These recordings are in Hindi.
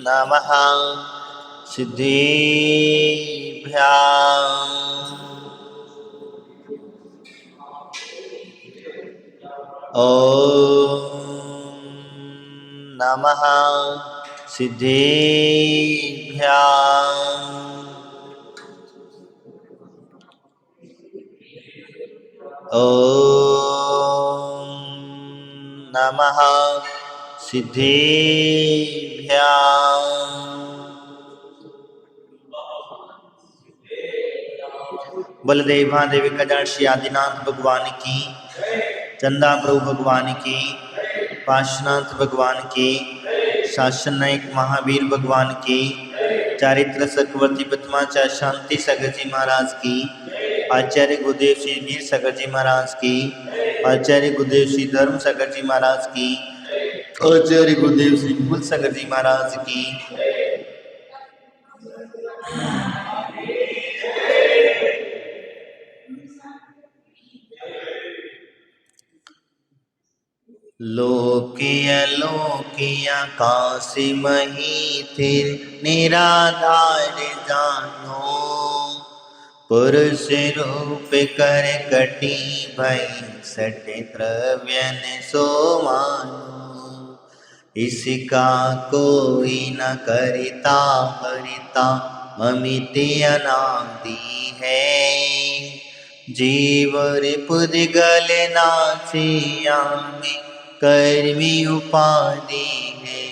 नमः सिद्धिभ्यां ॐ नमः सिद्धिभ्यां ॐ नमः सिद्धिभ्यां बलदेव महादेव कल्याण श्री आदिनाथ भगवान की, चंदा प्रभु भगवान की, पार्श्वनाथ भगवान की, शासन नायक महावीर भगवान की, चारित्र चक्रवर्ती पद्माचार्य शांति सागर जी महाराज की, आचार्य गुरुदेव श्री वीर सागर जी महाराज की, आचार्य गुरुदेव श्री धर्म सागर जी महाराज की, आचार्य गुरुदेव श्री कुल सागर जी महाराज की, लोकिय लोकिया काशी मही थिर निराधार जानो, पुरुष रूप कर कटी भई सट द्रव्यन सो मानो, इसका कोई न करता हरिता ममिति अनादि है, जीव रिपुद गल नासिया में कर्मी उपाधि है,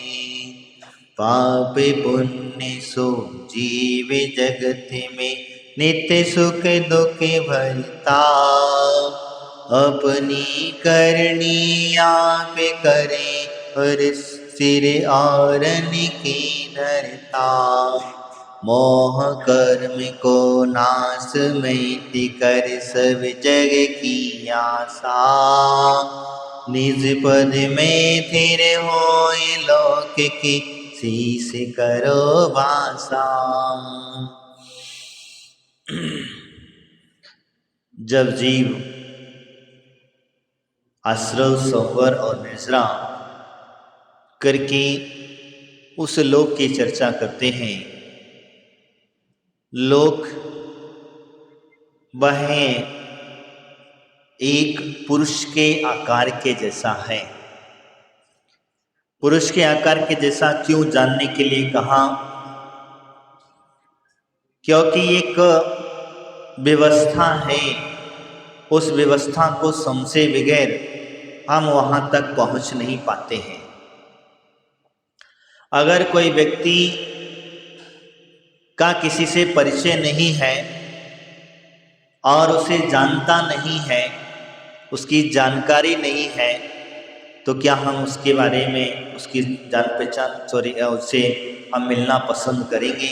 पाप पुण्य सो जीव जगत में नित्य सुख दुख भरता, अपनी करनी आप करे और सिर औरन की धरता, मोह कर्म को नाश में कर सब जग की आशा, निज पद में थिर होए लोक की शीश करो वासा। जब जीव आश्रव संवर और निजरा करके उस लोक की चर्चा करते हैं, लोक वह एक पुरुष के आकार के जैसा है। पुरुष के आकार के जैसा क्यों जानने के लिए कहा, क्योंकि एक व्यवस्था है, उस व्यवस्था को समझे बगैर हम वहां तक पहुंच नहीं पाते हैं। अगर कोई व्यक्ति का किसी से परिचय नहीं है और उसे जानता नहीं है, उसकी जानकारी नहीं है, तो क्या हम उसके बारे में उसकी जान पहचान उससे हम मिलना पसंद करेंगे?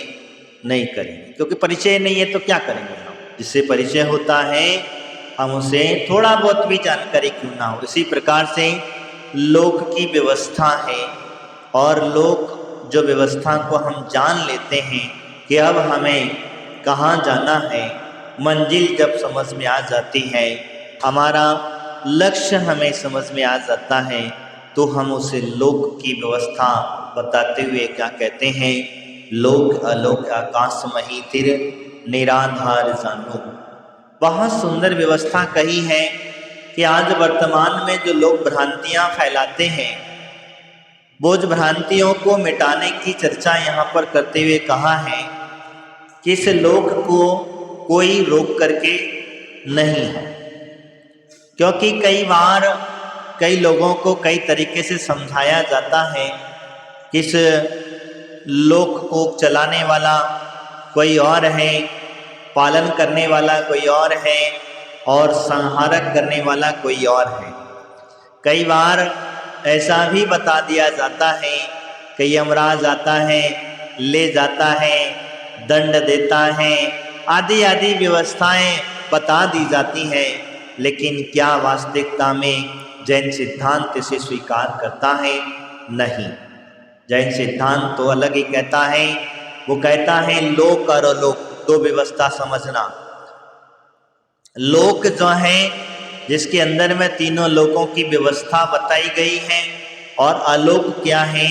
नहीं करेंगे, क्योंकि परिचय नहीं है तो क्या करेंगे हम। जिससे परिचय होता है हम उसे थोड़ा बहुत भी जानकारी क्यों ना हो। इसी प्रकार से लोक की व्यवस्था है, और लोक जो व्यवस्था को हम जान लेते हैं कि अब हमें कहाँ जाना है, मंजिल जब समझ में आ जाती है, हमारा लक्ष्य हमें समझ में आ जाता है, तो हम उसे लोक की व्यवस्था बताते हुए क्या कहते हैं, लोक अलोक आकाश मही थिर निराधार जानो। बहुत सुंदर व्यवस्था कही है कि आज वर्तमान में जो लोग भ्रांतियां फैलाते हैं, बोझ भ्रांतियों को मिटाने की चर्चा यहाँ पर करते हुए कहा है कि इस लोक को कोई रोक करके नहीं है। क्योंकि कई बार कई लोगों को कई तरीके से समझाया जाता है कि इस लोक को चलाने वाला कोई और है, पालन करने वाला कोई और है, और संहारक करने वाला कोई और है। कई बार ऐसा भी बता दिया जाता है कि यमराज आता है, ले जाता है, दंड देता है, आदि आदि व्यवस्थाएं बता दी जाती हैं। लेकिन क्या वास्तविकता में जैन सिद्धांत इसे स्वीकार करता है? नहीं। जैन सिद्धांत तो अलग ही कहता है। वो कहता है लोक और अलोक दो व्यवस्था समझना। लोक जो है जिसके अंदर में तीनों लोकों की व्यवस्था बताई गई है, और आलोक क्या है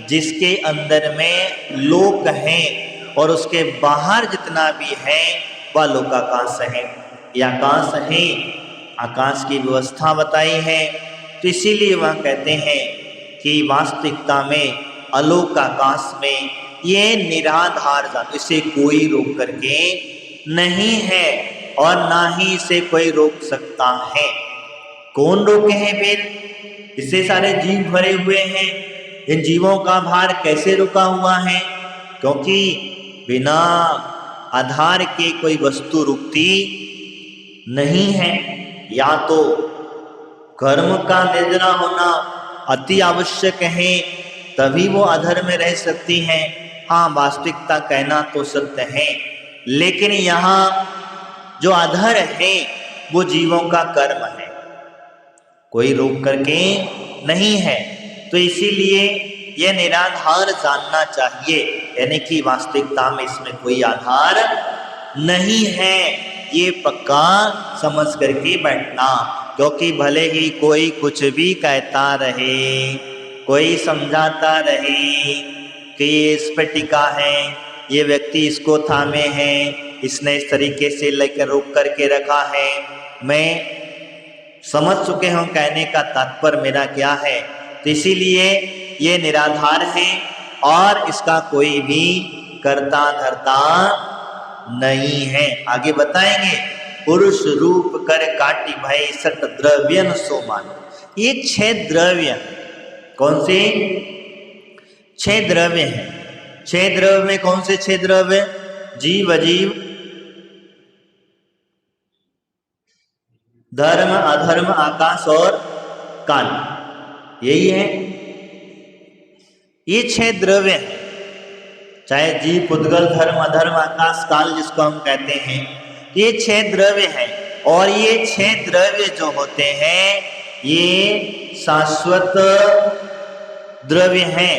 जिसके अंदर में लोक हैं और उसके बाहर जितना भी है वह लोकाकाश है। यह आकाश है, आकाश की व्यवस्था बताई है। तो इसीलिए वह कहते हैं कि वास्तविकता में अलोक आकाश में ये निराधार जान, इसे कोई रोक करके नहीं है और ना ही इसे कोई रोक सकता है। कौन रोके हैं फिर? इससे सारे जीव भरे हुए हैं, इन जीवों का भार कैसे रुका हुआ है? क्योंकि बिना आधार के कोई वस्तु रुकती नहीं है। या तो कर्म का निर्जरा होना अति आवश्यक है, तभी वो अधर में रह सकती हैं। हाँ, वास्तविकता कहना तो सत्य है, लेकिन यहाँ जो अधर है वो जीवों का कर्म है, कोई रोक करके नहीं है। तो इसीलिए यह निराधार जानना चाहिए, यानी कि वास्तविकता में इसमें कोई आधार नहीं है, ये पक्का समझ करके बैठना। क्योंकि भले ही कोई कुछ भी कहता रहे, कोई समझाता रहे कि ये इस पर टिका है, ये व्यक्ति इसको थामे है, इसने इस तरीके से लेकर रोक करके रखा है, मैं समझ चुके हूँ कहने का तात्पर्य मेरा क्या है। तो इसीलिए ये निराधार है और इसका कोई भी कर्ता धर्ता नहीं है। आगे बताएंगे, पुरुष रूप कर काटी भय सट द्रव्यन सो मानो। ये 6 द्रव्य, कौन से 6 द्रव्य हैं? 6 द्रव्य में कौन से 6 द्रव्य? जीव, अजीव, धर्म, अधर्म, आकाश और काल, यही है। ये 6 द्रव्य हैं, चाहे जीव, पुद्गल, धर्म, अधर्म, आकाश, काल जिसको हम कहते हैं, ये 6 द्रव्य हैं। और ये 6 द्रव्य जो होते हैं ये शाश्वत द्रव्य हैं,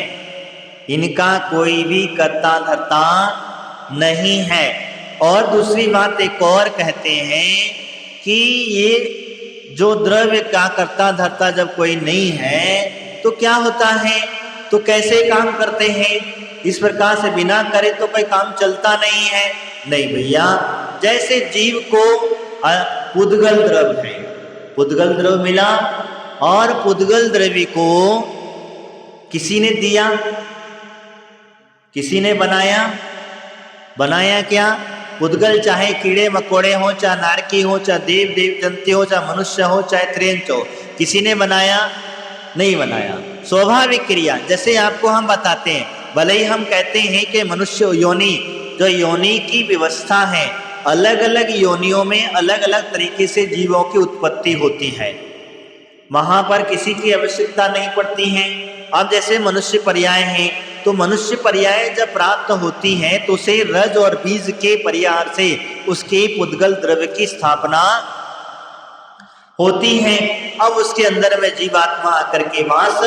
इनका कोई भी कर्ता धर्ता नहीं है। और दूसरी बात एक और कहते हैं कि ये जो द्रव्य का कर्ता धर्ता जब कोई नहीं है तो क्या होता है, तो कैसे काम करते हैं? इस प्रकार से बिना करे तो कोई काम चलता नहीं है। नहीं भैया, जैसे जीव को पुद्गल द्रव्य है, पुद्गल द्रव्य मिला और पुद्गल द्रव्य को किसी ने दिया, किसी ने बनाया। बनाया क्या? पुद्गल चाहे कीड़े मकोड़े हो, चाहे नारकी हो, चाहे देव देव जंती हो, चाहे मनुष्य हो, चाहे त्रियंच हो, किसी ने बनाया? नहीं बनाया। स्वाभाविक क्रिया, जैसे आपको हम बताते हैं, भले ही हम कहते हैं कि मनुष्य योनि, जो योनि की व्यवस्था है, अलग अलग योनियों में अलग अलग तरीके से जीवों की उत्पत्ति होती है, वहां पर किसी की आवश्यकता नहीं पड़ती है। अब जैसे मनुष्य पर्याय है, तो मनुष्य पर्याय जब प्राप्त होती है तो उसे रज और बीज के पर्याय से उसके पुद्गल द्रव्य की स्थापना होती है। अब उसके अंदर में जीवात्मा आकर के वास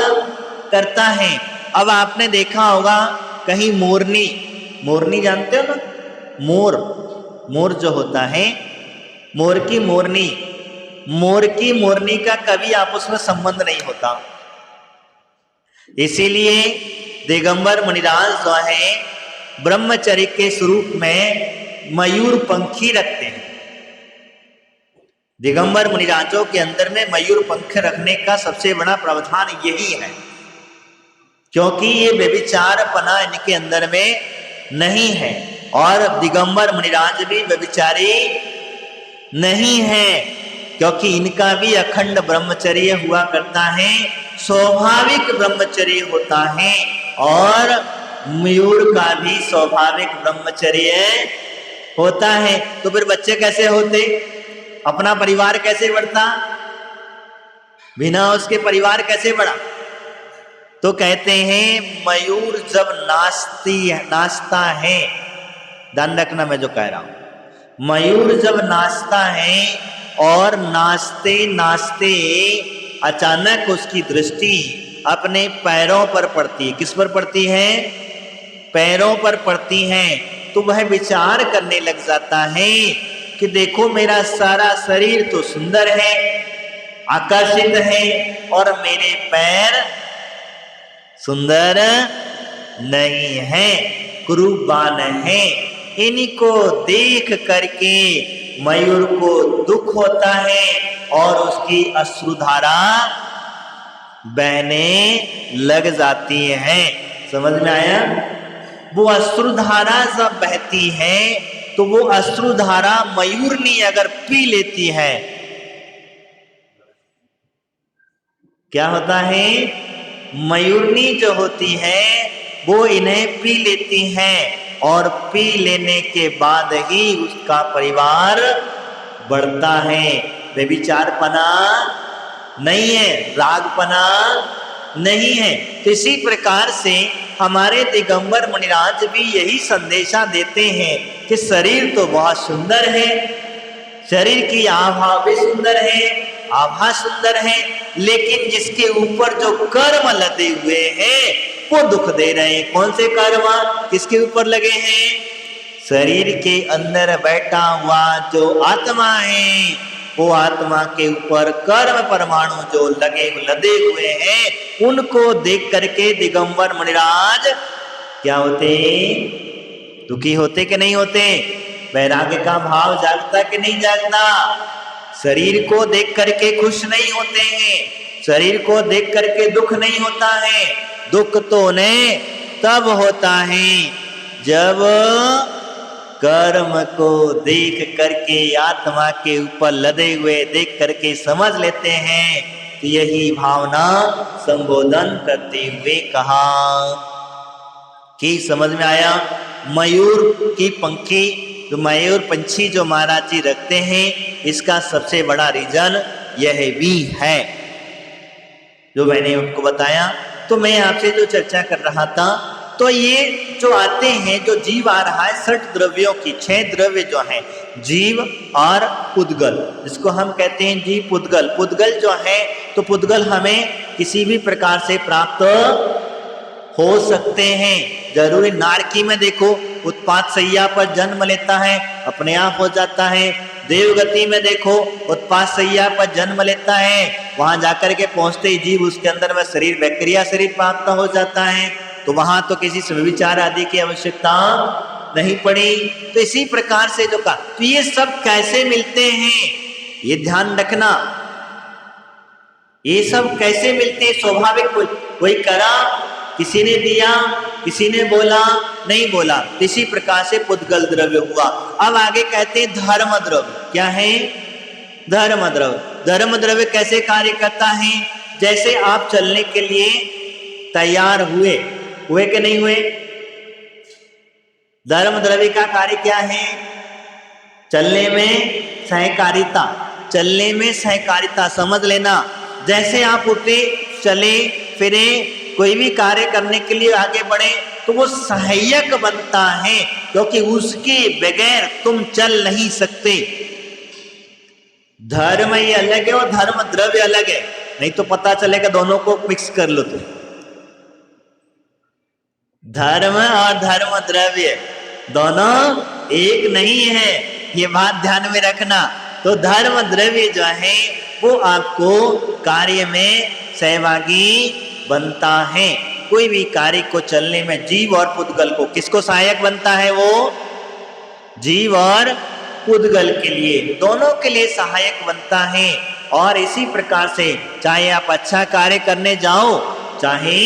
करता है। अब आपने देखा होगा कहीं मोरनी, मोरनी जानते हो ना, मोर, मोर जो होता है, मोर की मोरनी, मोर की मोरनी का कभी आपस में संबंध नहीं होता। इसीलिए दिगंबर मुनिराज जो है ब्रह्मचर्य के स्वरूप में मयूर पंखी रखते हैं। दिगंबर मुनिराजों के अंदर में मयूर पंख रखने का सबसे बड़ा प्रावधान यही है, क्योंकि ये व्यभिचार पना इनके अंदर में नहीं है और दिगंबर मुनिराज भी व्यभिचारी नहीं है, क्योंकि इनका भी अखंड ब्रह्मचर्य हुआ करता है, स्वाभाविक ब्रह्मचर्य होता है। और मयूर का भी स्वाभाविक ब्रह्मचर्य होता है। तो फिर बच्चे कैसे होते, अपना परिवार कैसे बढ़ता, बिना उसके परिवार कैसे बढ़ा? तो कहते हैं मयूर जब नाचता है, ध्यान रखना मैं जो कह रहा हूं, मयूर जब नाचता है और नाचते नाचते अचानक उसकी दृष्टि अपने पैरों पर पड़ती है। किस पर पड़ती है? पैरों पर पड़ती है। तो वह विचार करने लग जाता है कि देखो मेरा सारा शरीर तो सुंदर है, आकर्षित है, और मेरे पैर सुंदर नहीं है, कुरूपवान है। इनको देख करके मयूर को दुख होता है और उसकी अश्रुधारा बहने लग जाती है। समझ में आया? वो अश्रुधारा जब बहती है तो वो अश्रुधारा मयूरनी अगर पी लेती है, क्या होता है? मयूरनी जो होती है वो इन्हें पी लेती है और पी लेने के बाद ही उसका परिवार बढ़ता है। व्यभिचारपना नहीं है, रागपना नहीं है। तो इसी प्रकार से हमारे दिगंबर मुनिराज भी यही संदेशा देते हैं कि शरीर तो बहुत सुंदर है, शरीर की आभा भी सुंदर है, आभा सुंदर है, लेकिन जिसके ऊपर जो कर्म लदे हुए हैं वो दुख दे रहे हैं। कौन से कर्म किसके ऊपर लगे हैं? शरीर के अंदर बैठा हुआ जो आत्मा है, वो आत्मा के ऊपर कर्म परमाणु जो लदे हुए हैं, उनको देख करके दिगंबर मुनिराज क्या होते? दुखी होते कि नहीं होते? वैराग्य का भाव जागता कि नहीं जागता? शरीर को देख करके खुश नहीं होते हैं, शरीर को देख करके दुख नहीं होता है। दुख तो उन्हें तब होता है जब कर्म को देख करके आत्मा के ऊपर लदे हुए देख करके समझ लेते हैं। तो यही भावना संबोधन करते हुए कहा कि समझ में आया? मयूर की पंखी, जो मयूर पंछी जो महाराज जी रखते हैं, इसका सबसे बड़ा रीजन यह भी है जो मैंने उनको बताया। तो मैं आपसे जो चर्चा कर रहा था, तो ये जो आते हैं, जो जीव आ रहा है 60 द्रव्यों की, 6 द्रव्य जो हैं, जीव और पुद्गल, जिसको हम कहते हैं जीव पुद्गल। पुद्गल जो है, तो पुद्गल हमें किसी भी प्रकार से प्राप्त हो सकते हैं। जरूरी नारकी में देखो, उत्पात सैया पर जन्म लेता है, अपने आप हो जाता है। देवगति में देखो, उत्पात सैया पर जन्म लेता है, वहां जाकर के पहुंचते ही जीव उसके अंदर में शरीर बैक्टीरिया शरीर प्राप्त हो जाता है। तो वहां तो किसी विचार आदि की आवश्यकता नहीं पड़ी। तो इसी प्रकार से जो कहा, तो ये सब कैसे मिलते हैं ये ध्यान रखना। ये सब कैसे मिलते हैं? स्वाभाविक कोई करा, किसी ने दिया, किसी ने बोला, नहीं बोला, इसी प्रकार से पुद्गल द्रव्य हुआ। अब आगे कहते हैं धर्म द्रव्य। क्या है? धर्म द्रव्य। धर्म द्रव्य कैसे कार्य करता है? जैसे आप चलने के लिए तैयार हुए कि नहीं हुए? धर्म द्रव्य का कार्य क्या है? चलने में सहकारिता, चलने में सहकारिता, समझ लेना। जैसे आप उठे, चले फिरे, कोई भी कार्य करने के लिए आगे बढ़े, तो वो सहायक बनता है, क्योंकि उसके बगैर तुम चल नहीं सकते। धर्म ही अलग है और धर्म द्रव्य अलग है, नहीं तो पता चलेगा दोनों को मिक्स कर लो तो। धर्म और धर्म द्रव्य दोनों एक नहीं है, ये बात ध्यान में रखना। तो धर्म द्रव्य जो है वो आपको कार्य में सहभागी बनता है। कोई भी कार्य को चलने में जीव और पुद्गल को, किसको सहायक बनता है? वो जीव और पुद्गल के लिए, दोनों के लिए सहायक बनता है। और इसी प्रकार से चाहे आप अच्छा कार्य करने जाओ, चाहे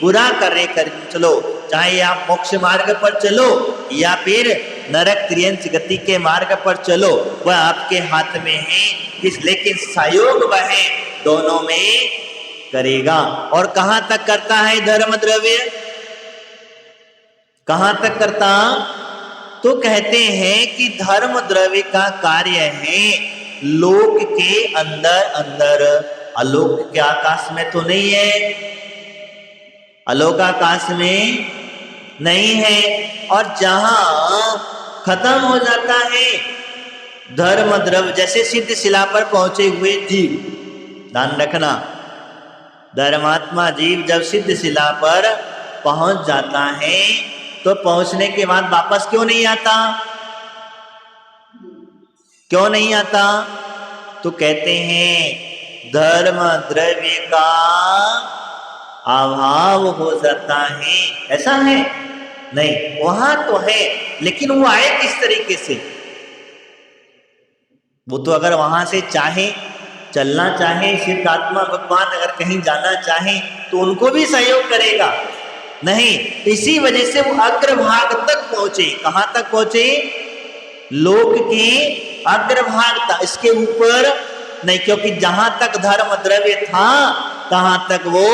बुरा कार्य कर चलो, चाहे आप मोक्ष मार्ग पर चलो या फिर नरक त्रियंच गति के मार्ग पर चलो, वह आपके हाथ में है। लेकिन सहयोग वह दोनों में करेगा। और कहां तक करता है धर्म द्रव्य? कहां तक करता? तो कहते हैं कि धर्म द्रव्य का कार्य है लोक के अंदर अंदर, अलोक के आकाश में तो नहीं है, अलोक आकाश में नहीं है। और जहां खत्म हो जाता है धर्म द्रव्य, जैसे सिद्ध शिला पर पहुंचे हुए जीव, ध्यान रखना, धर्मात्मा जीव जब सिद्ध शिला पर पहुंच जाता है तो पहुंचने के बाद वापस क्यों नहीं आता? क्यों नहीं आता? तो कहते हैं धर्म द्रव्य का अभाव हो जाता है, ऐसा है नहीं, वहां तो है, लेकिन वो आए किस तरीके से? वो तो अगर वहां से चाहे चलना चाहे, सिद्धात्मा भगवान अगर कहीं जाना चाहे तो उनको भी सहयोग करेगा, नहीं, इसी वजह से वो अग्रभाग तक पहुंचे। कहां तक पहुंचे? लोक के अग्रभाग तक, इसके ऊपर नहीं, क्योंकि जहां तक धर्म द्रव्य था तहां तक वो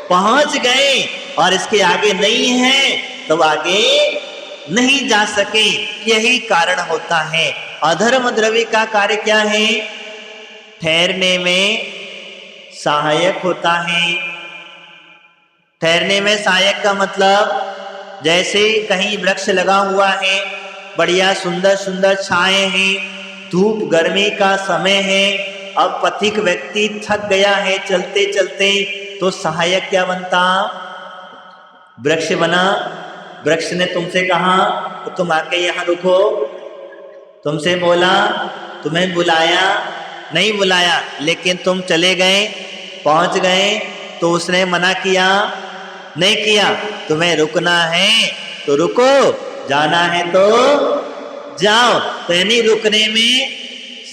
पहुंच गए, और इसके आगे नहीं है तो आगे नहीं जा सके। यही कारण होता है। अधर्म द्रव्य का कार्य क्या है? ठहरने में सहायक होता है। ठहरने में सहायक का मतलब, जैसे कहीं वृक्ष लगा हुआ है, बढ़िया सुंदर सुंदर छाए हैं, धूप गर्मी का समय है, अब पथिक व्यक्ति थक गया है चलते चलते, तो सहायक क्या बनता? वृक्ष बना। वृक्ष ने तुमसे कहा तो तुम आके यहाँ रुको, तुमसे बोला, तुम्हें बुलाया, नहीं बुलाया, लेकिन तुम चले गए, पहुंच गए, तो उसने मना किया, नहीं किया, तुम्हें रुकना है तो रुको, जाना है तो जाओ। तो यानी रुकने में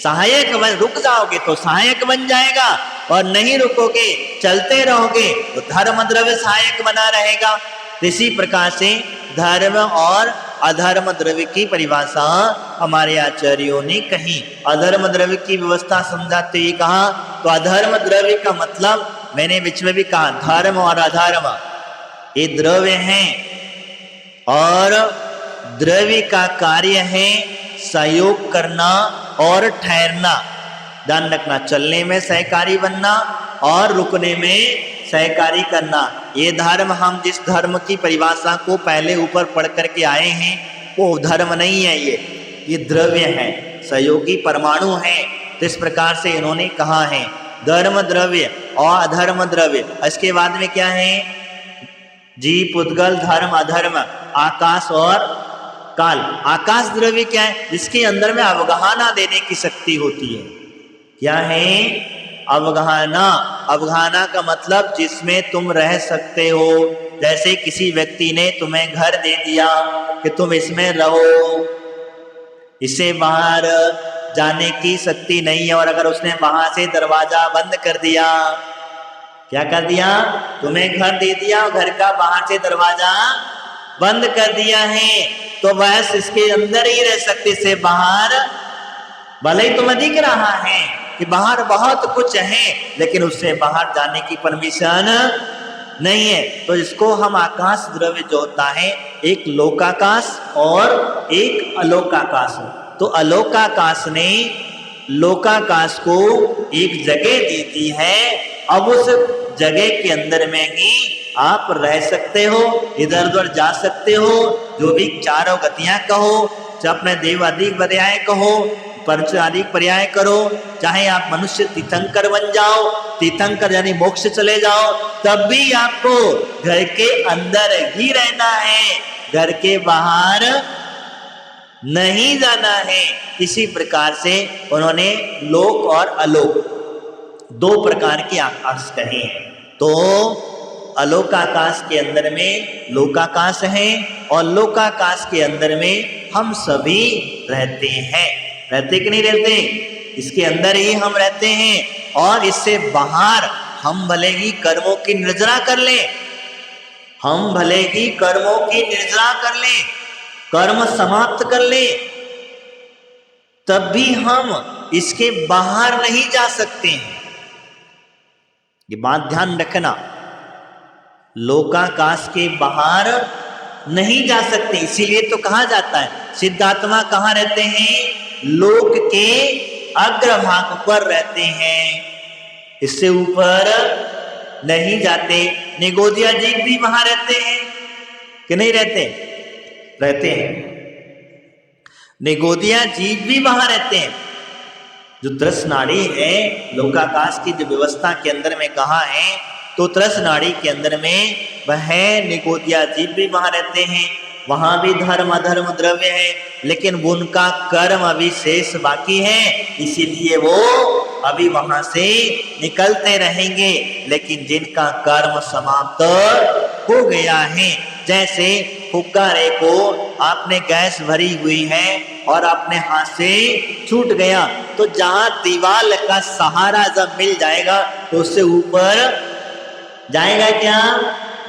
सहायक बन, रुक जाओगे तो सहायक बन जाएगा, और नहीं रुकोगे चलते रहोगे तो धर्म द्रव्य सहायक बना रहेगा। तो इसी प्रकार से धर्म और अधर्म द्रव्य की परिभाषा हमारे आचार्यों ने कही। अधर्म द्रव्य की व्यवस्था समझाते ही कहा, तो अधर्म द्रव्य का मतलब मैंने बीच में भी कहा, धर्म और अधर्म ये द्रव्य हैं, और द्रव्य का कार्य है सहयोग करना और ठहरना। ध्यान रखना, चलने में सहकारी बनना और रुकने में सहकारी करना। ये धर्म, हम जिस धर्म की परिभाषा को पहले ऊपर पढ़ करके आए हैं वो धर्म नहीं है, ये द्रव्य है, सहयोगी परमाणु है। तो इस प्रकार से इन्होंने कहा है धर्म द्रव्य और अधर्म द्रव्य। इसके बाद में क्या है? जीव पुद्गल धर्म अधर्म, आकाश और काल। आकाश द्रव्य क्या है? जिसके अंदर में अवगाहना देने की शक्ति होती है। क्या है? अवगाहना। अवगाहना का मतलब जिसमें तुम रह सकते हो। जैसे किसी व्यक्ति ने तुम्हें घर दे दिया कि तुम इसमें रहो, इसे बाहर जाने की शक्ति नहीं है, और अगर उसने वहां से दरवाजा बंद कर दिया, क्या कर दिया? तुम्हें घर दे दिया, घर का बाहर से दरवाजा बंद कर दिया है, तो बस इसके अंदर ही रह सकते, से बाहर भले ही तुम्हें दिख रहा है कि बाहर बहुत कुछ है, लेकिन उससे बाहर जाने की परमिशन नहीं है। तो इसको हम आकाश द्रव्य जो होता है, एक लोकाकाश और एक अलोकाकाश। तो अलोकाकाश ने लोकाकाश को एक जगह दी थी है, अब उस जगह के अंदर में ही आप रह सकते हो, इधर उधर जा सकते हो, जो भी चारों गतियां कहो, चाहे अपने देवादिक पर्याय कहो, पंचाधिक पर्याय करो, चाहे आप मनुष्य तीर्थंकर बन जाओ, तीर्थंकर यानी मोक्ष चले जाओ, तब भी आपको घर के अंदर ही रहना है, घर के बाहर नहीं जाना है। इसी प्रकार से उन्होंने लोक और अलोक दो प्रकार के आकाश कहे हैं। तो अलोकाकाश के अंदर में लोकाकाश है, और लोकाकाश के अंदर में हम सभी रहते हैं। रहते कि नहीं रहते? इसके अंदर ही हम रहते हैं, और इससे बाहर हम भले ही कर्मों की निर्जरा कर लें, हम भले ही कर्मों की निर्जरा कर लें, कर्म समाप्त कर लें, तब भी हम इसके बाहर नहीं जा सकते हैं। ये बात ध्यान रखना, लोकाकाश के बाहर नहीं जा सकते। इसीलिए तो कहा जाता है सिद्धात्मा कहाँ रहते हैं? लोक के अग्रभाग पर रहते हैं, इससे ऊपर नहीं जाते। निगोदिया जीव भी वहां रहते हैं कि नहीं रहते? रहते हैं। निगोदिया जीव भी वहां रहते हैं। जो त्रस नाड़ी है, लोकाकाश की जो व्यवस्था के अंदर में कहा है, तो त्रस नाड़ी के अंदर में वह निगोदिया जीव भी वहां रहते हैं। वहां भी धर्म अधर्म द्रव्य है, लेकिन उनका कर्म अभी शेष बाकी है, इसीलिए वो अभी वहां से निकलते रहेंगे। लेकिन जिनका कर्म समाप्त हो गया है, जैसे फुक्कारे को आपने गैस भरी हुई है और अपने हाथ से छूट गया, तो जहां दीवार का सहारा जब मिल जाएगा तो उससे ऊपर जाएगा क्या?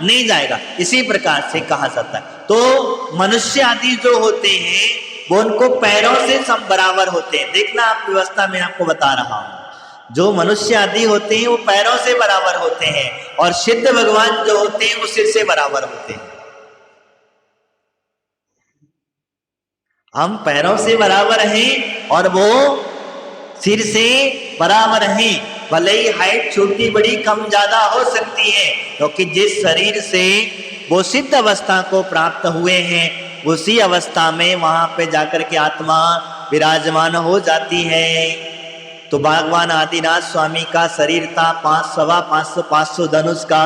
नहीं जाएगा। इसी प्रकार से कहा जाता है। तो मनुष्य आदि जो होते हैं वो उनको पैरों से सब बराबर होते हैं। देखना आप व्यवस्था में आपको बता रहा हूं, जो मनुष्य आदि होते हैं वो पैरों से बराबर होते हैं और सिद्ध भगवान जो होते हैं वो सिर से बराबर होते हैं। हम पैरों से बराबर हैं और वो सिर से बराबर हैं। भले ही हाइट छोटी बड़ी कम ज्यादा हो सकती है, क्योंकि जिस शरीर से वो सिद्ध अवस्था को प्राप्त हुए हैं उसी अवस्था में वहां पे जाकर के आत्मा विराजमान हो जाती है। तो भगवान आदिनाथ स्वामी का शरीर था 500 धनुष का,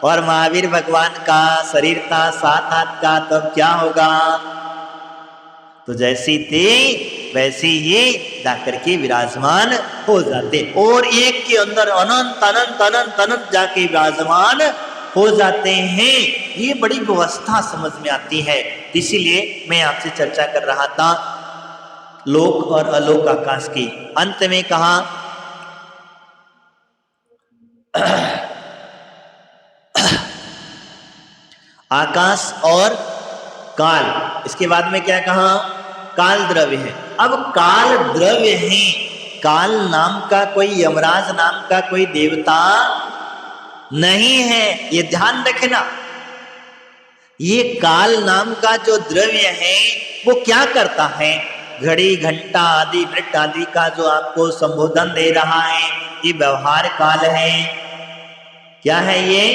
और महावीर भगवान का शरीर था 7 हाथ का। तब क्या होगा? तो जैसी थी वैसी ही जाकर के विराजमान हो जाते, और एक के अंदर अनंत अनंत अनंत अनंत जाके विराजमान हो जाते हैं। ये बड़ी व्यवस्था समझ में आती है। इसीलिए मैं आपसे चर्चा कर रहा था लोक और अलोक आकाश की। अंत में कहा आकाश और काल, इसके बाद में क्या कहा? काल द्रव्य है। अब काल द्रव्य है, काल नाम का कोई यमराज नाम का कोई देवता नहीं है, ये ध्यान रखना। ये काल नाम का जो द्रव्य है वो क्या करता है? घड़ी घंटा आदि वृत्त आदि का जो आपको संबोधन दे रहा है, ये व्यवहार काल है। क्या है ये?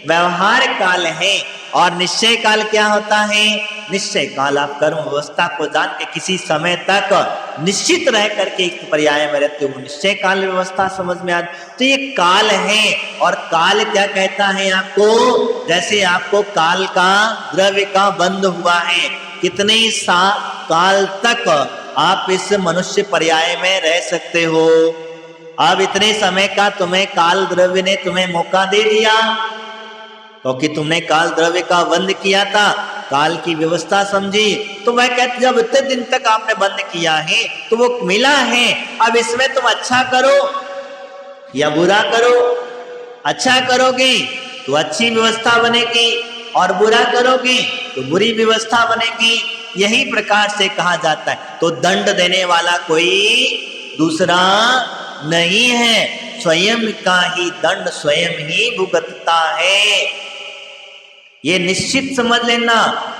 व्यवहार काल है। और निश्चय काल क्या होता है? निश्चय काल आप कर्म व्यवस्था को जान के किसी समय तक निश्चित रह करके एक पर्याय में रहते हो, निश्चय काल व्यवस्था समझ में आ। तो ये काल है। और काल क्या कहता है आपको? जैसे आपको काल का द्रव्य का बंध हुआ है, कितने काल तक आप इस मनुष्य पर्याय में रह सकते हो। अब इतने समय का तुम्हें काल द्रव्य ने तुम्हें मौका दे दिया, क्योंकि तुमने काल द्रव्य का बंद किया था, काल की व्यवस्था समझी। तो वह कहते जब इतने दिन तक आपने बंद किया है तो वो मिला है, अब इसमें तुम अच्छा करो या बुरा करो। अच्छा करोगे तो अच्छी व्यवस्था बनेगी, और बुरा करोगे तो बुरी व्यवस्था बनेगी। यही प्रकार से कहा जाता है। तो दंड देने वाला कोई दूसरा नहीं है, स्वयं का ही दंड स्वयं ही भुगतता है। ये निश्चित समझ लेना।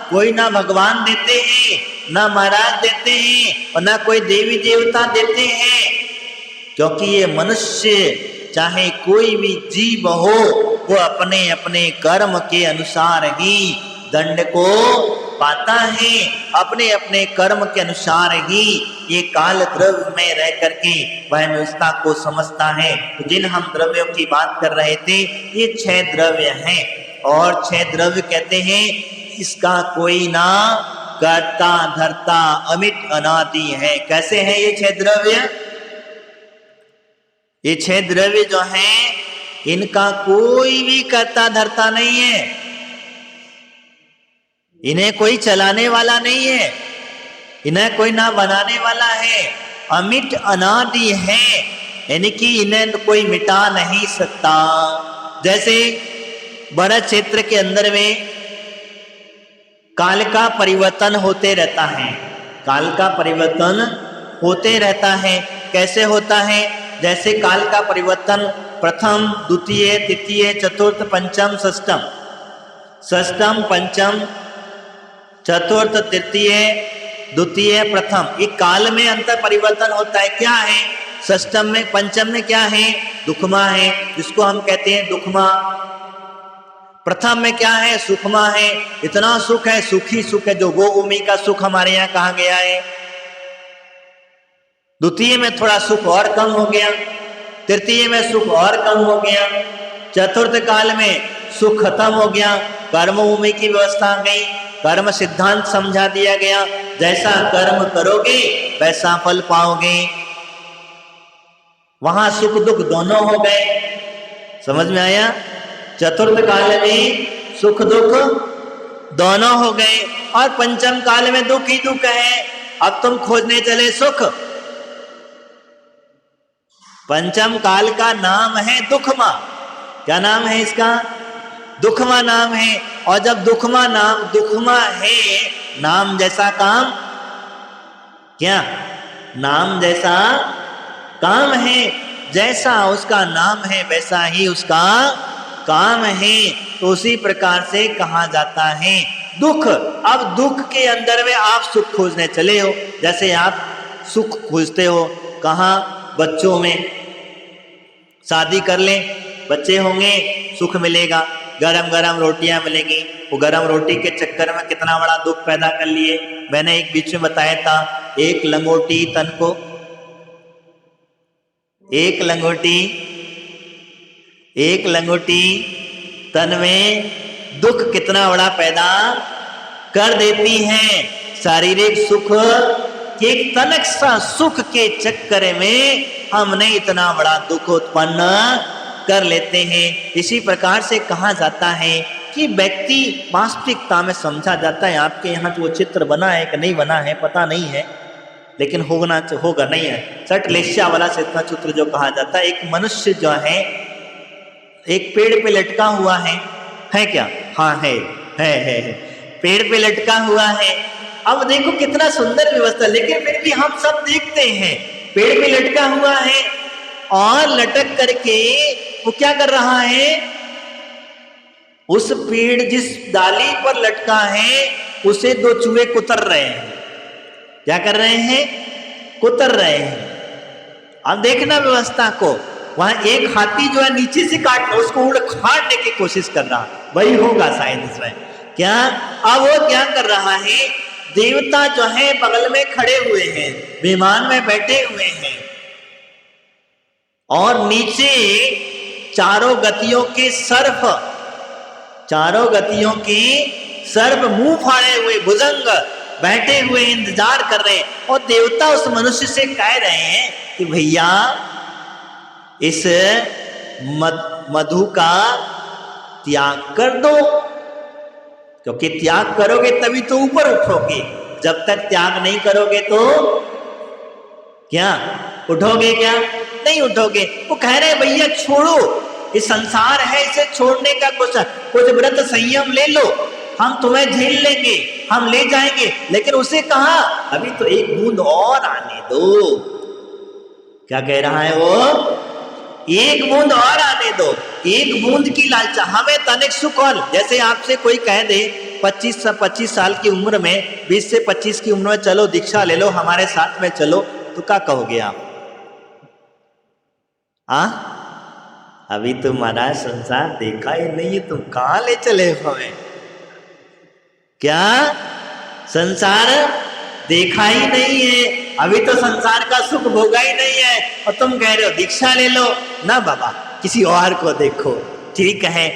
कोई ना भगवान देते हैं, ना महाराज देते हैं, और ना कोई देवी देवता देते हैं, क्योंकि ये मनुष्य चाहे कोई भी जीव हो वो अपने अपने कर्म के अनुसार ही दंड को पाता है। अपने अपने कर्म के अनुसार ही ये काल द्रव्य में रह करके वह व्यवस्था को समझता है। तो जिन हम द्रव्यों की बात कर रहे थे ये 6 द्रव्य हैं, और 6 द्रव्य कहते हैं इसका कोई ना कर्ता धर्ता अमित अनादि है। कैसे है ये 6 द्रव्य? ये 6 द्रव्य जो हैं इनका कोई भी कर्ता धर्ता नहीं है, इन्हें कोई चलाने वाला नहीं है, इन्हें कोई ना बनाने वाला है। अमिट अनादि है, यानी कि इन्हें कोई मिटा नहीं सकता। जैसे बड़ा क्षेत्र के अंदर में काल का परिवर्तन होते रहता है, काल का परिवर्तन होते रहता है। कैसे होता है? जैसे काल का परिवर्तन प्रथम द्वितीय तृतीय चतुर्थ पंचम षष्ठम, षष्ठम पंचम चतुर्थ तृतीय द्वितीय प्रथम, ये काल में अंतर परिवर्तन होता है। क्या है? षष्ठम में पंचम में क्या है? दुखमा है, जिसको हम कहते हैं दुखमा। प्रथम में क्या है? सुखमा है। इतना सुख है, सुखी सुख है, जो वो उमी का सुख हमारे यहाँ कहा गया है। द्वितीय में थोड़ा सुख और कम हो गया, तृतीय में सुख और कम हो गया, चतुर्थ काल में सुख खत्म हो गया, कर्म भूमि की व्यवस्था आ गई, कर्म सिद्धांत समझा दिया गया। जैसा कर्म करोगे वैसा फल पाओगे। वहां सुख दुख दोनों हो गए। समझ में आया? चतुर्थ काल में सुख दुख दोनों हो गए और पंचम काल में दुख ही दुख है। अब तुम खोजने चले सुख। पंचम काल का नाम है दुखमा। क्या नाम है इसका? दुखमा नाम है। और जब दुखमा है, नाम जैसा काम, क्या नाम जैसा काम है, जैसा उसका नाम है वैसा ही उसका काम है। तो उसी प्रकार से कहा जाता है दुख। अब दुख के अंदर में आप सुख खोजने चले हो। जैसे आप सुख खोजते हो कहाँ? बच्चों में। शादी कर लें, बच्चे होंगे, सुख मिलेगा, गरम गरम रोटियां मिलेंगी। वो गरम रोटी के चक्कर में कितना बड़ा दुख पैदा कर लिए। मैंने एक बीच में बताया था, एक लंगोटी तन को, एक लंगोटी तन में दुख कितना बड़ा पैदा कर देती है। शारीरिक सुख के तनक सा सुख के चक्कर में हमने इतना बड़ा दुख उत्पन्न कर लेते हैं। इसी प्रकार से कहा जाता है कि व्यक्ति वास्तविकता में समझा जाता है। आपके यहाँ जो चित्र बना है कि नहीं बना है पता नहीं है, लेकिन होगा नहीं है। सटलेश्या वाला चित्र जो कहा जाता है, एक मनुष्य जो है एक पेड़ पे लटका हुआ है क्या? हाँ है। पेड़ पे लटका हुआ है। अब देखो कितना सुंदर व्यवस्था, लेकिन फिर भी हम सब देखते हैं पेड़ पे लटका हुआ है और लटक करके वो क्या कर रहा है? उस पेड़ जिस डाली पर लटका है उसे दो चूहे कुतर रहे हैं। क्या कर रहे हैं? कुतर रहे हैं। अब देखना व्यवस्था को, वहां एक हाथी जो है नीचे से काट उसको उखाड़ने की कोशिश कर रहा, वही होगा शायद इसमें। क्या अब वो क्या कर रहा है? देवता जो है बगल में खड़े हुए हैं, विमान में बैठे हुए हैं और नीचे चारों गतियों के सर्प मुंह फाड़े हुए भुजंग बैठे हुए इंतजार कर रहे हैं। और देवता उस मनुष्य से कह रहे हैं कि भैया इस मधु का त्याग कर दो, क्योंकि त्याग करोगे तभी तो ऊपर उठोगे। जब तक त्याग नहीं करोगे तो क्या उठोगे? क्या नहीं उठोगे। वो कह रहे भैया छोड़ो, ये संसार है, इसे छोड़ने का कुछ व्रत संयम ले लो, हम तुम्हें झेल लेंगे, हम ले जाएंगे। लेकिन उसे कहा अभी तो एक बूंद और आने दो। क्या कह रहा है वो? एक बूंद और आने दो। एक बूंद की लालसा हमें तनिक सुख। और जैसे आपसे कोई कह दे 25 साल की उम्र में, 20 से 25 की उम्र में चलो दीक्षा ले लो, हमारे साथ में चलो, तो क्या कहोगे आप? अभी तुम्हारा संसार देखा ही नहीं है, तुम कहां ले चले हमें? क्या संसार देखा ही नहीं है, अभी तो संसार का सुख भोगा ही नहीं है, और तुम कह रहे हो दीक्षा ले लो? ना बाबा, किसी और को देखो। ठीक है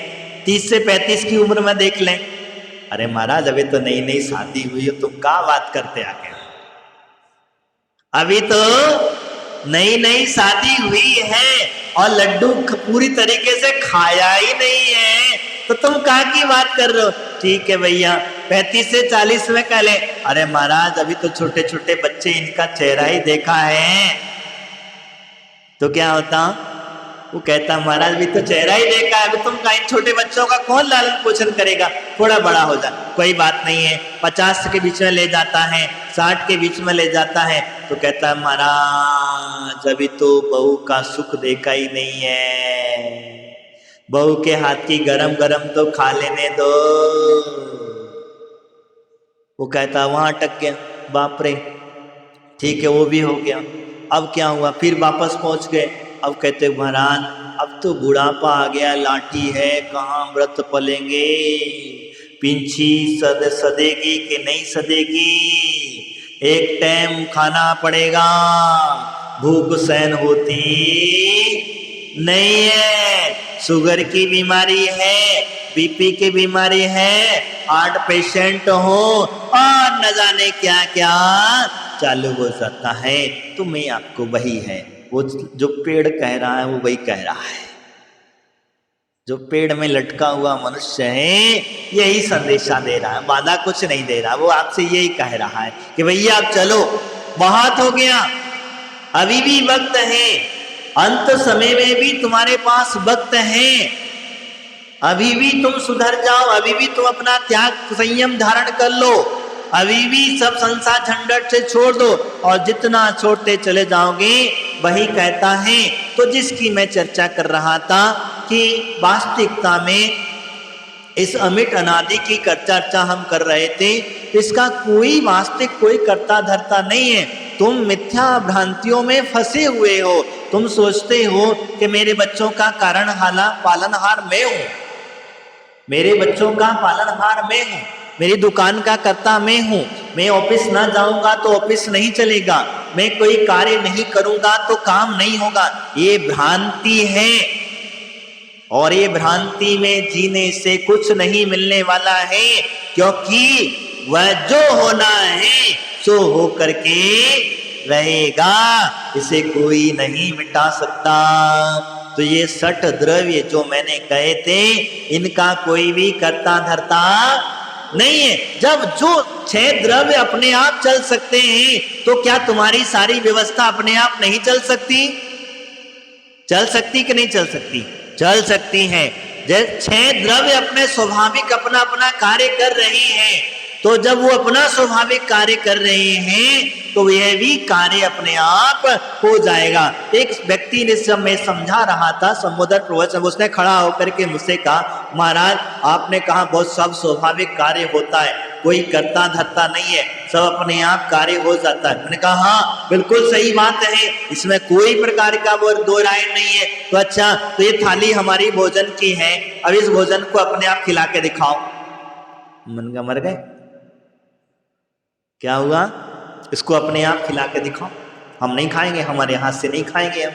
30 से 35 की उम्र में देख लें। अरे महाराज अभी तो नई नई शादी हुई है, तुम क्या बात करते आगे? अभी तो नई नई शादी हुई है और लड्डू पूरी तरीके से खाया ही नहीं है, तो तुम कहाँ की बात कर रहे हो? ठीक है भैया 35 से 40 में कह ले। अरे महाराज अभी तो छोटे छोटे बच्चे, इनका चेहरा ही देखा है, तो क्या होता? वो कहता महाराज भी तो चेहरा ही देखा है, अभी तुम कहीं छोटे बच्चों का कौन लालन पोषण करेगा? थोड़ा बड़ा हो जा, कोई बात नहीं है। 50 के बीच में ले जाता है, 60 के बीच में ले जाता है, तो कहता है महाराज अभी तो बहू का सुख देखा ही नहीं है, बहू के हाथ की गरम गरम तो खा लेने दो। वो कहता वहां अटक गया, बाप रे। ठीक है वो भी हो गया। अब क्या हुआ? फिर वापस पहुंच गए। अब कहते महाराज अब तो बुढ़ापा आ गया, लाठी है, कहाँ व्रत पलेंगे, पिंछी सदेगी कि नहीं सदेगी, एक टाइम खाना पड़ेगा, भूख सहन होती नहीं है, शुगर की बीमारी है, बीपी की बीमारी है, हार्ट पेशेंट हो और न जाने क्या क्या चालू हो जाता है। तो मैं आपको वही है वो जो पेड़ कह रहा है वो वही कह रहा है। जो पेड़ में लटका हुआ मनुष्य है यही संदेशा दे रहा है, वादा कुछ नहीं दे रहा। वो आपसे यही कह रहा है कि भैया आप चलो, बहुत हो गया, अभी भी वक्त है, अंत समय में भी तुम्हारे पास वक्त है, अभी भी तुम सुधर जाओ, अभी भी तुम अपना त्याग संयम धारण कर लो, अभी भी सब संसार झंझट से छोड़ दो, और जितना छोड़ते चले जाओगे वही कहता है। तो जिसकी मैं चर्चा कर रहा था कि वास्तविकता में इस अमिट अनादि की चर्चा हम कर रहे थे, इसका कोई वास्तविक कोई कर्ता धर्ता नहीं है। तुम मिथ्या भ्रांतियों में फंसे हुए हो। तुम सोचते हो कि मेरे बच्चों का कारण पालनहार मैं हूं, मेरे बच्चों का पालनहार मैं हूं, मेरी दुकान का कर्ता मैं हूं, मैं ऑफिस ना जाऊंगा तो ऑफिस नहीं चलेगा, मैं कोई कार्य नहीं करूंगा तो काम नहीं होगा। ये भ्रांति है, और ये भ्रांति में जीने से कुछ नहीं मिलने वाला है, क्योंकि वह जो होना है सो हो करके रहेगा, इसे कोई नहीं मिटा सकता। तो ये 6 द्रव्य जो मैंने कहे थे, इनका कोई भी कर्ता धर्ता नहीं है। जब जो 6 द्रव्य अपने आप चल सकते हैं, तो क्या तुम्हारी सारी व्यवस्था अपने आप नहीं चल सकती? चल सकती कि नहीं चल सकती? चल सकती हैं। जैसे 6 द्रव्य अपने स्वाभाविक अपना अपना कार्य कर रहे हैं, तो जब वो अपना स्वाभाविक कार्य कर रहे हैं तो यह भी कार्य अपने आप हो जाएगा। एक व्यक्ति ने जब मैं समझा रहा था संबोधन प्रवचन, उसने खड़ा होकर के मुझसे कहा, महाराज आपने कहा बहुत सब स्वाभाविक कार्य होता है, कोई कर्ता धर्ता नहीं है, सब अपने आप कार्य हो जाता है। मैंने कहा हाँ बिल्कुल सही बात है, इसमें कोई प्रकार का वो दो राय नहीं है। तो अच्छा, तो ये थाली हमारी भोजन की है, अब इस भोजन को अपने आप खिला के दिखाओ। मन का मर गए, क्या हुआ? इसको अपने आप खिला के दिखाओ। हम नहीं खाएंगे, हमारे हाथ से नहीं खाएंगे हम।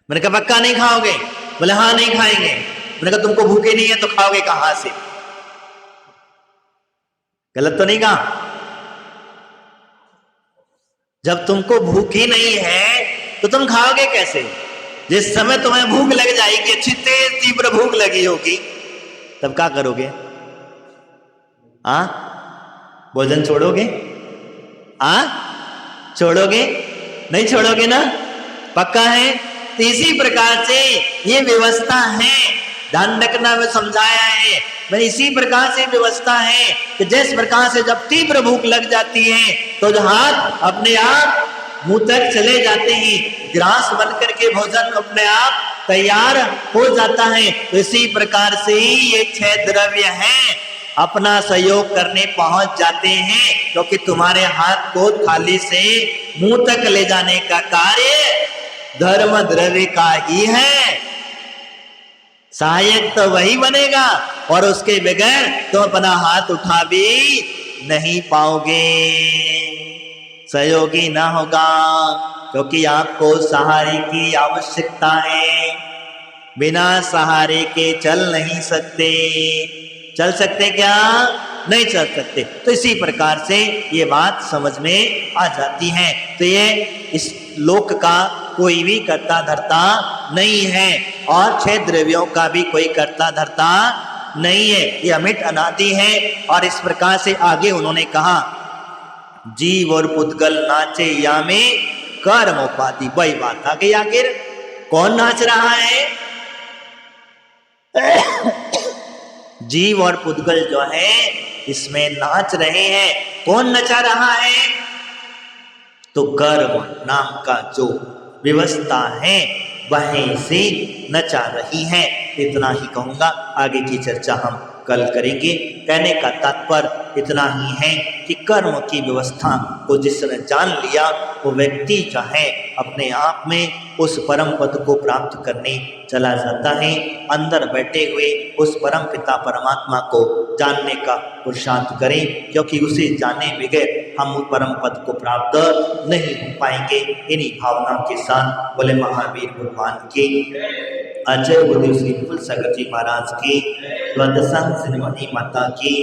मैंने कहा पक्का नहीं खाओगे? बोले हाँ नहीं खाएंगे। मैंने कहा तुमको भूखे नहीं है तो खाओगे कहां से? गलत तो नहीं कहा? जब तुमको भूख ही नहीं है तो तुम खाओगे कैसे? जिस समय तुम्हें भूख लग जाएगी, अच्छी तेज तीव्र भूख लगी होगी, तब क्या करोगे? भोजन छोड़ोगे? छोड़ोगे? नहीं छोड़ोगे ना? पक्का है? तो इसी प्रकार से ये व्यवस्था है, ध्यान रखना, में समझाया है मैंने। इसी प्रकार से व्यवस्था है कि जिस प्रकार से जब तीव्र भूख लग जाती है तो जो हाथ अपने आप मुंह तक चले जाते हैं, ग्रास बन करके भोजन अपने आप तैयार हो जाता है। तो इसी प्रकार से ही ये 6 द्रव्य हैं, अपना सहयोग करने पहुंच जाते हैं, क्योंकि तुम्हारे हाथ को थाली से मुंह तक ले जाने का कार्य धर्म द्रव्य का ही है। सहायक तो वही बनेगा, और उसके बगैर तुम अपना हाथ उठा भी नहीं पाओगे, सहयोगी ना होगा, क्योंकि आपको सहारे की आवश्यकता है। बिना सहारे के चल नहीं सकते। चल सकते क्या? नहीं चल सकते। तो इसी प्रकार से ये बात समझ में आ जाती है। तो ये इस लोक का कोई भी कर्ता धर्ता नहीं है, और 6 द्रव्यों का भी कोई कर्ता धर्ता नहीं है, ये अमिट अनादि है। और इस प्रकार से आगे उन्होंने कहा, जीव और पुद्गल नाचे या में कर्म उपाधि। वही बात आ गई, आखिर कौन नाच रहा है? जीव और पुद्गल जो है इसमें नाच रहे हैं। कौन नचा रहा है? तो कर्म नाम का जो व्यवस्था है वहीं से नचा रही है। इतना ही कहूंगा, आगे की चर्चा हम कल करेंगे। कहने का तात्पर्य इतना ही है कि कर्म की व्यवस्था को जिसने जान लिया वो व्यक्ति जो है अपने आप में उस परम पद को प्राप्त करने चला जाता है। अंदर बैठे हुए उस परम पिता परमात्मा को जानने का पुरुषार्थ करें, क्योंकि उसे जाने बगैर हम उस परम पद को प्राप्त नहीं हो पाएंगे। इन्हीं भावनाओं के साथ बोले महावीर भगवान की अजय बुद्धि श्री फुल सागर जी महाराज की, द्वादशांग श्रीमती माता की।